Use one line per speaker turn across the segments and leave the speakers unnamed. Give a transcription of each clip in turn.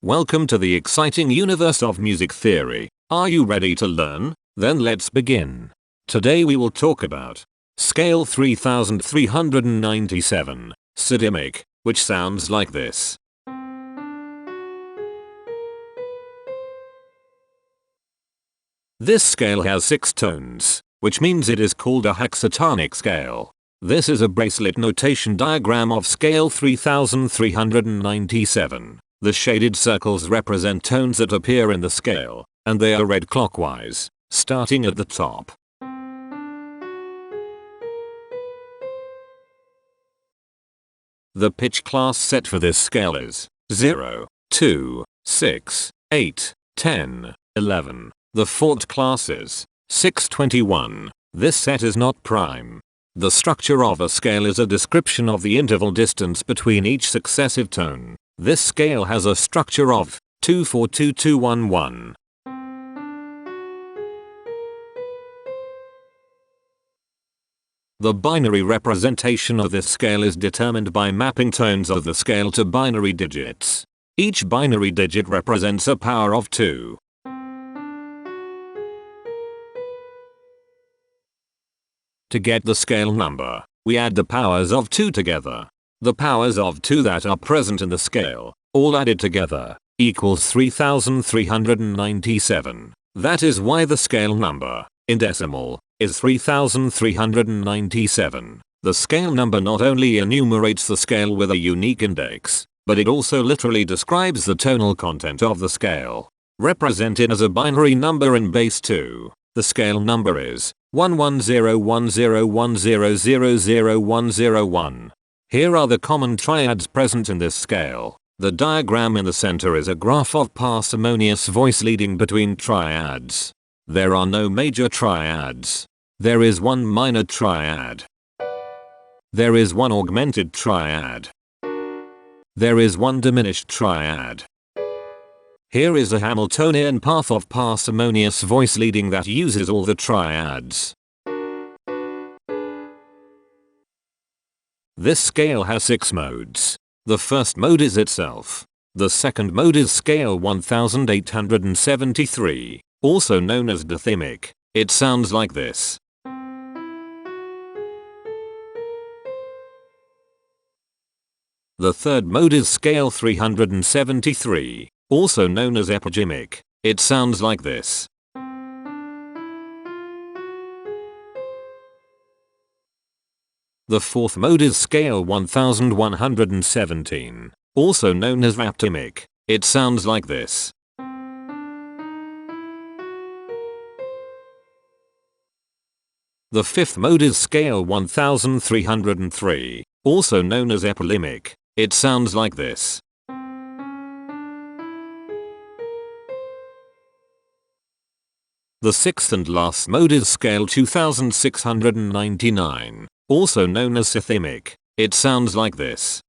Welcome to the exciting universe of music theory. Are you ready to learn? Then let's begin. Today we will talk about scale 3397, Sydimic, which sounds like this. This scale has 6 tones, which means it is called a hexatonic scale. This is a bracelet notation diagram of scale 3397. The shaded circles represent tones that appear in the scale, and they are read clockwise, starting at the top. The pitch class set for this scale is 0, 2, 6, 8, 10, 11. The fault class is 621. This set is not prime. The structure of a scale is a description of the interval distance between each successive tone. This scale has a structure of 242211. The binary representation of this scale is determined by mapping tones of the scale to binary digits. Each binary digit represents a power of 2. To get the scale number, we add the powers of 2 together. The powers of 2 that are present in the scale, all added together, equals 3397. That is why the scale number, in decimal, is 3397. The scale number not only enumerates the scale with a unique index, but it also literally describes the tonal content of the scale. Represented as a binary number in base 2, the scale number is 1101010000101. Here are the common triads present in this scale. The diagram in the center is a graph of parsimonious voice leading between triads. There are no major triads. There is one minor triad. There is one augmented triad. There is one diminished triad. Here is a Hamiltonian path of parsimonious voice leading that uses all the triads. This scale has 6 modes. The first mode is itself. The second mode is scale 1873, also known as dithymic. It sounds like this. The third mode is scale 373, also known as epigemic. It sounds like this. The fourth mode is scale 1117, also known as raptimic. It sounds like this. The fifth mode is scale 1303, also known as epilimic. It sounds like this. The sixth and last mode is scale 2699. Also known as Sydimic. It sounds like this.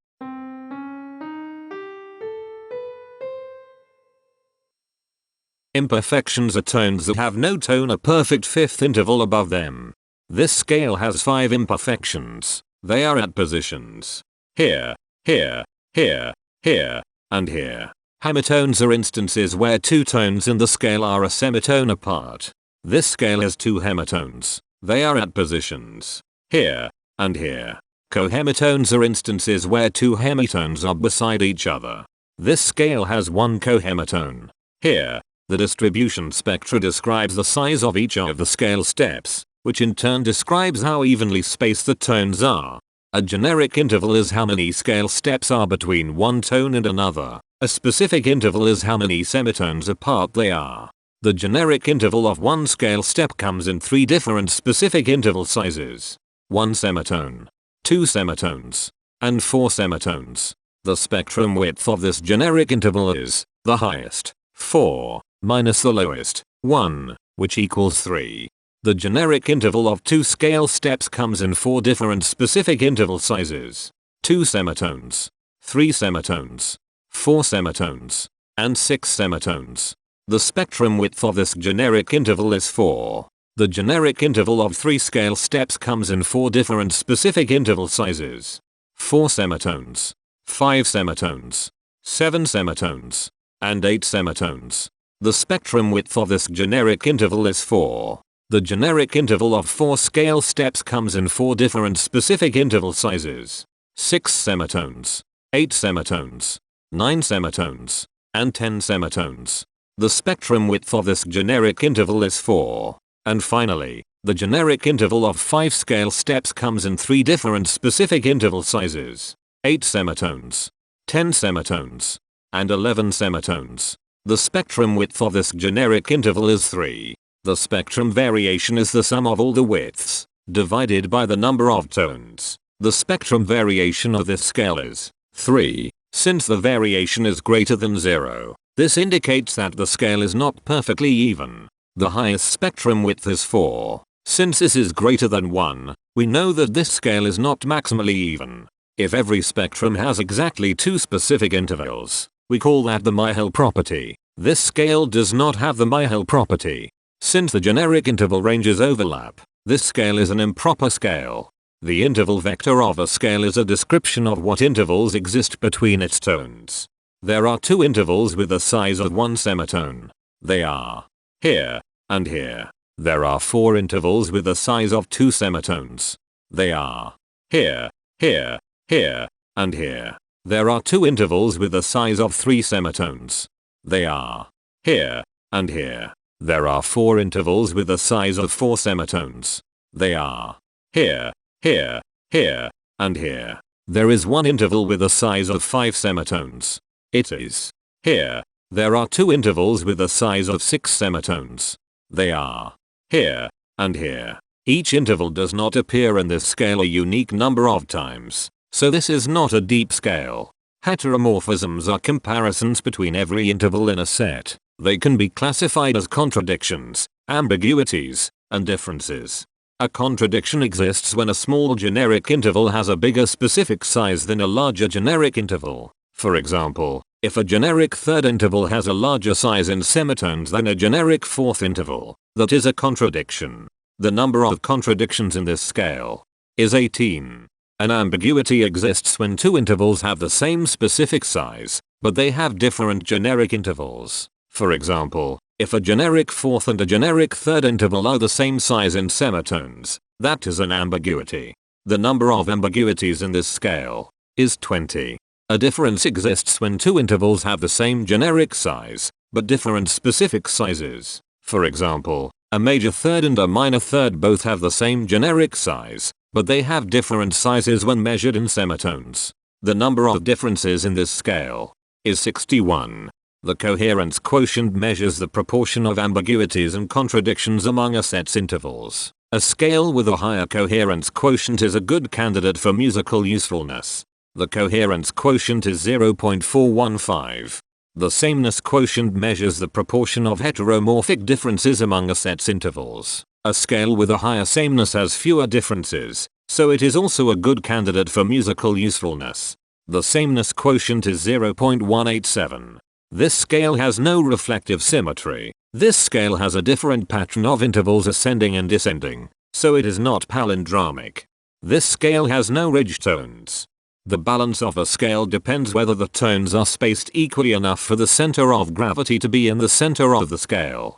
Imperfections are tones that have no tone, a perfect fifth interval above them. This scale has 5 imperfections. They are at positions here, here, here, here, and here. Hemitones are instances where 2 tones in the scale are a semitone apart. This scale has 2 hemitones. They are at positions here, and here. Cohemitones are instances where 2 hemitones are beside each other. This scale has 1 cohemitone. Here, the distribution spectra describes the size of each of the scale steps, which in turn describes how evenly spaced the tones are. A generic interval is how many scale steps are between one tone and another. A specific interval is how many semitones apart they are. The generic interval of one scale step comes in 3 different specific interval sizes. 1 semitone, 2 semitones, and 4 semitones. The spectrum width of this generic interval is the highest, 4, minus the lowest, 1, which equals 3. The generic interval of 2 scale steps comes in 4 different specific interval sizes. 2 semitones, 3 semitones, 4 semitones, and 6 semitones. The spectrum width of this generic interval is 4. The generic interval of 3 scale steps comes in 4 different specific interval sizes. 4 semitones, 5 semitones, 7 semitones, and 8 semitones. The spectrum width of this generic interval is 4. The generic interval of 4 scale steps comes in 4 different specific interval sizes: 6 semitones, 8 semitones, 9 semitones, and 10 semitones. The spectrum width of this generic interval is 4. And finally, the generic interval of 5 scale steps comes in 3 different specific interval sizes: 8 semitones, 10 semitones, and 11 semitones. The spectrum width of this generic interval is 3. The spectrum variation is the sum of all the widths, divided by the number of tones. The spectrum variation of this scale is 3. Since the variation is greater than 0, this indicates that the scale is not perfectly even. The highest spectrum width is 4. Since this is greater than 1, we know that this scale is not maximally even. If every spectrum has exactly 2 specific intervals, we call that the Myhill property. This scale does not have the Myhill property. Since the generic interval ranges overlap, this scale is an improper scale. The interval vector of a scale is a description of what intervals exist between its tones. There are 2 intervals with a size of 1 semitone. They are here and here. There are 4 intervals with a size of 2 semitones. They are here, here, here, and here. There are 2 intervals with a size of 3 semitones. They are here and here. There are 4 intervals with a size of 4 semitones. They are here, here, here, and here. There is 1 interval with a size of 5 semitones. It is here. There are 2 intervals with a size of 6 semitones. They are here and here. Each interval does not appear in this scale a unique number of times, so this is not a deep scale. Heteromorphisms are comparisons between every interval in a set. They can be classified as contradictions, ambiguities, and differences. A contradiction exists when a small generic interval has a bigger specific size than a larger generic interval. For example, if a generic third interval has a larger size in semitones than a generic fourth interval, that is a contradiction. The number of contradictions in this scale is 18. An ambiguity exists when 2 intervals have the same specific size, but they have different generic intervals. For example, if a generic fourth and a generic third interval are the same size in semitones, that is an ambiguity. The number of ambiguities in this scale is 20. A difference exists when 2 intervals have the same generic size, but different specific sizes. For example, a major third and a minor third both have the same generic size, but they have different sizes when measured in semitones. The number of differences in this scale is 61. The coherence quotient measures the proportion of ambiguities and contradictions among a set's intervals. A scale with a higher coherence quotient is a good candidate for musical usefulness. The coherence quotient is 0.415. The sameness quotient measures the proportion of heteromorphic differences among a set's intervals. A scale with a higher sameness has fewer differences, so it is also a good candidate for musical usefulness. The sameness quotient is 0.187. This scale has no reflective symmetry. This scale has a different pattern of intervals ascending and descending, so it is not palindromic. This scale has no ridge tones. The balance of a scale depends whether the tones are spaced equally enough for the center of gravity to be in the center of the scale.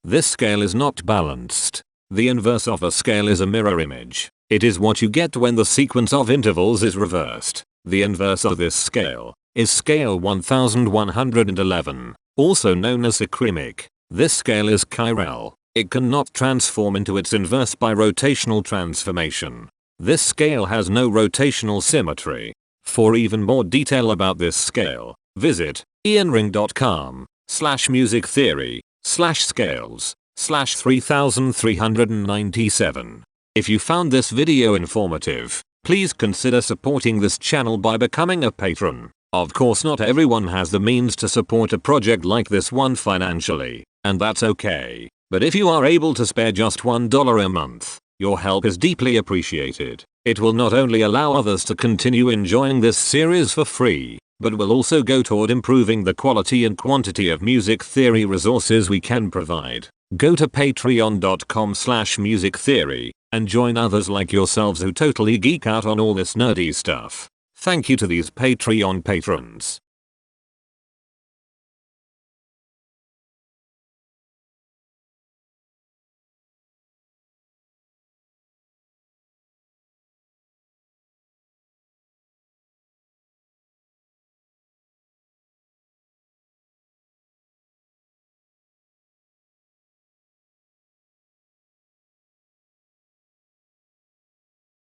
This scale is not balanced. The inverse of a scale is a mirror image. It is what you get when the sequence of intervals is reversed. The inverse of this scale is scale 1111, also known as acrimic. This scale is chiral. It cannot transform into its inverse by rotational transformation. This scale has no rotational symmetry. For even more detail about this scale, visit ianring.com/musictheory/scales/3397. If you found this video informative, please consider supporting this channel by becoming a patron. Of course, not everyone has the means to support a project like this one financially, and that's okay. But if you are able to spare just $1 a month, your help is deeply appreciated. It will not only allow others to continue enjoying this series for free, but will also go toward improving the quality and quantity of music theory resources we can provide. Go to patreon.com/musictheory and join others like yourselves who totally geek out on all this nerdy stuff. Thank you to these Patreon patrons.